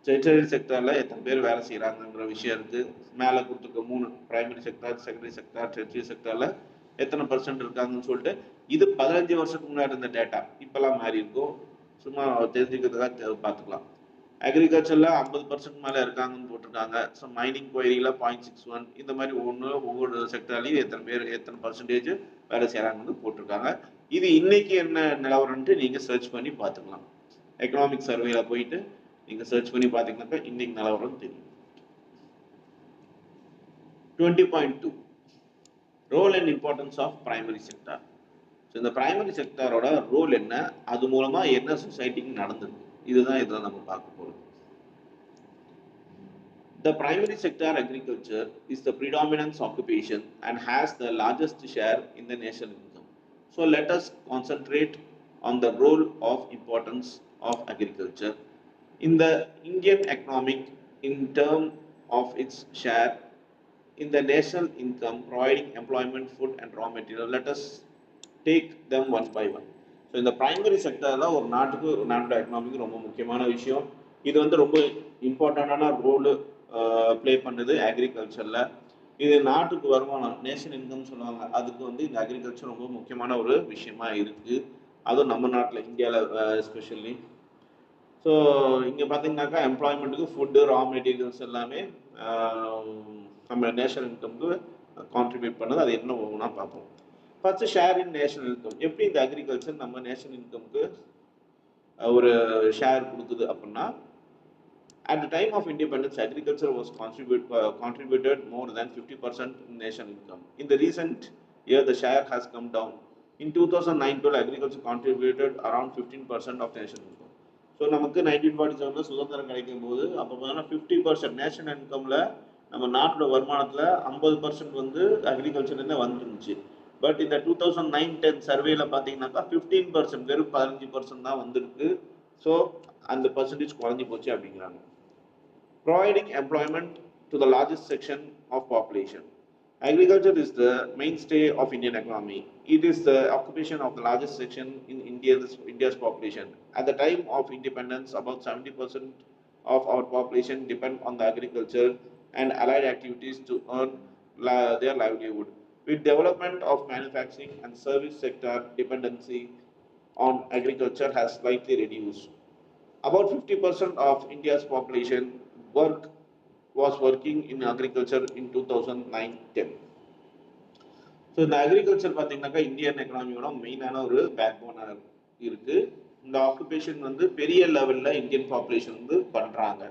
Territory செக்டார்ல எத்தனை பேர் வேலை செய்யறாங்கன்ற விஷயம் இருக்கு. மேல கொடுத்துருக்க 3 primary sector, secondary sector, tertiary செக்டார்ல எத்தனை % இருக்காங்கன்னு சொல்லிட்டு இது 15 வருஷத்துக்கு முன்னாடி இருந்த டேட்டா. இப்பெல்லாம் மாறி இருக்கும். சும்மா தெரிஞ்சுக்கிறதுக்காக பார்த்துக்கலாம். அக்ரிகல்ச்சர்ல 50% மேல இருக்காங்கன்னு போட்டிருக்காங்க. ஸோ மைனிங் குவைரியில 0.61 இந்த மாதிரி ஒவ்வொரு செக்டார்லையும் எத்தனை பர்சன்டேஜ் வேலை செய்யறாங்கன்னு போட்டிருக்காங்க. இது இன்னைக்கு என்ன நிலவரம்ட்டு நீங்க சர்ச் பண்ணி பார்த்துக்கலாம். எக்கனாமிக் சர்வேல போயிட்டு நீங்க சர்ச் பண்ணி பார்த்தீங்கன்னாக்கா இன்னைக்கு நிலவரம் தெரியும். 20.2 role and importance of primary sector. So இந்த பிரைமரி செக்டாரோட ரோல் என்ன, அது மூலமா என்ன சொசைட்டிக்கு நடந்தது, இதுதான் இதில் நம்ம பார்க்க போறோம். The primary sector agriculture is the predominant occupation and has the largest share in the national income. So let us concentrate on the role of importance of agriculture in the Indian economic in terms of its share in the national income, providing employment, food and raw material. Let us take them one by one. So இந்த primary sector தான் ஒரு நாட்டோட economic ரொம்ப முக்கியமான விஷயம். இது வந்து ரொம்ப இம்பார்ட்டண்டான ரோல் ப்ளே பண்ணுது அக்ரிகல்ச்சர்ல. இது நாட்டுக்கு வருமானம், நேஷனல் இன்கம் சொல்லுவாங்க, அதுக்கு வந்து இந்த அக்ரிகல்ச்சர் ரொம்ப முக்கியமான ஒரு விஷயமா இருக்கு. அதுவும் நம்ம நாட்டில் இந்தியாவில் எஸ்பெஷலி. ஸோ இங்கே பார்த்தீங்கன்னாக்கா எம்ப்ளாய்மெண்ட்டுக்கு ஃபுட்டு, ரா மெட்டீரியல்ஸ் எல்லாமே நம்ம நேஷனல் இன்கம்க்கு கான்ட்ரிபியூட் பண்ணுது. அது என்ன ஒவ்வொன்றா பார்ப்போம். ஃபர்ஸ்ட் ஷேர் இன் நேஷனல் இன்கம். எப்படி இந்த அக்ரிகல்ச்சர் நம்ம நேஷனல் இன்கம்க்கு ஒரு ஷேர் கொடுக்குது அப்படின்னா, at the time of independence, agriculture was contributed more than 50% in national income. In the recent year, the share has come down. In 2009-12, agriculture contributed around 15% of national income. So நமக்கு 1947 சுதந்திரம் கிடைக்கும் போது அப்போ பார்த்தீங்கன்னா 50% national இன்கம்ல நம்ம நாட்டோட வருமானத்தில் 50% வந்து அக்ரிகல்ச்சர்லேருந்து வந்துருந்துச்சு. பட் இந்த 2009-10 சர்வேல பார்த்தீங்கன்னாக்கா 15%, வெறும் 15% தான் வந்திருக்கு. ஸோ அந்த பர்சன்டேஜ் குறைஞ்சி போச்சு அப்படிங்கிறாங்க. Providing employment to the largest section of population. Agriculture is the mainstay of Indian economy. It is the occupation of the largest section in India's population. At the time of independence, about 70% of our population depend on the agriculture and allied activities to earn their livelihood. With development of manufacturing and service sector, dependency on agriculture has slightly reduced. About 50% of India's population was working in agriculture in 2009-10. So இந்த agriculture பார்த்தீங்கன்னாக்கா Indian எக்கனாமியோட மெயினான ஒரு back போனாக இருக்கு. இந்த occupation வந்து பெரிய லெவலில் Indian population வந்து பண்ணுறாங்க.